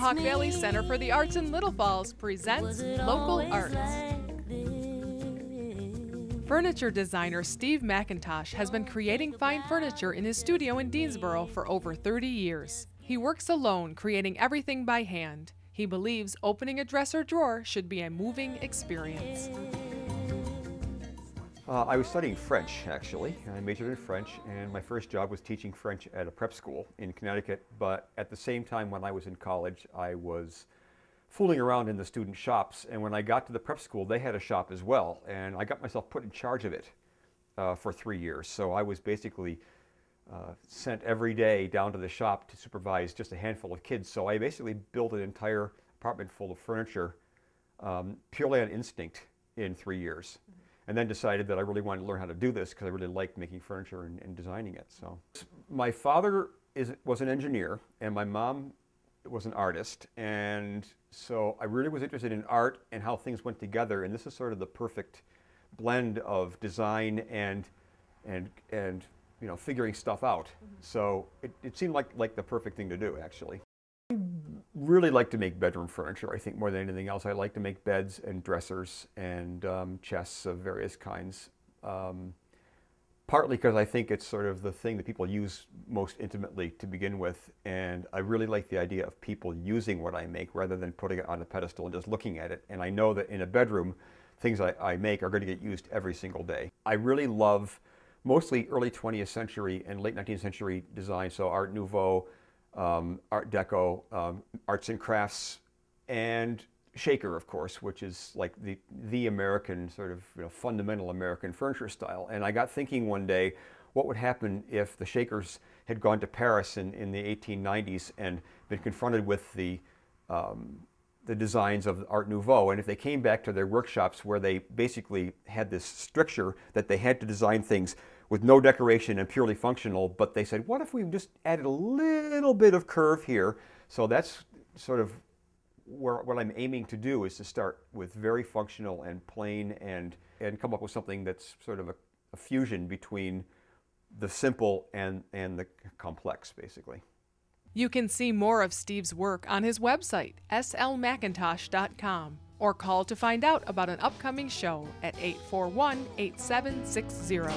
Mohawk Valley Center for the Arts in Little Falls presents Local Arts. Furniture designer Steve Mackintosh has been creating fine furniture in his studio in Deansboro for over 30 years. He works alone, creating everything by hand. He believes opening a dresser drawer should be a moving experience. I was studying French, actually. I majored in French, and my first job was teaching French at a prep school in Connecticut. But at the same time, when I was in college, I was fooling around in the student shops. And when I got to the prep school, they had a shop as well. And I got myself put in charge of it for 3 years. So I was basically sent every day down to the shop to supervise just a handful of kids. So I basically built an entire apartment full of furniture purely on instinct in 3 years. And then decided that I really wanted to learn how to do this because I really liked making furniture and designing it. So my father was an engineer and my mom was an artist. And so I really was interested in art and how things went together. And this is sort of the perfect blend of design and you know, figuring stuff out. So it seemed like the perfect thing to do, actually. Really like to make bedroom furniture, I think, more than anything else. I like to make beds and dressers and chests of various kinds. Partly because I think it's sort of the thing that people use most intimately to begin with. And I really like the idea of people using what I make rather than putting it on a pedestal and just looking at it. And I know that in a bedroom, things I make are going to get used every single day. I really love mostly early 20th century and late 19th century design, so Art Nouveau, Art Deco, arts and crafts, and Shaker, of course, which is like the American sort of, you know, fundamental American furniture style. And I got thinking one day, what would happen if the Shakers had gone to Paris in the 1890s and been confronted with the designs of Art Nouveau, and if they came back to their workshops where they basically had this stricture that they had to design things with no decoration and purely functional, but they said, what if we just added a little bit of curve here? So that's sort of what I'm aiming to do, is to start with very functional and plain and come up with something that's sort of a fusion between the simple and the complex, basically. You can see more of Steve's work on his website, slmackintosh.com, or call to find out about an upcoming show at 841-8760.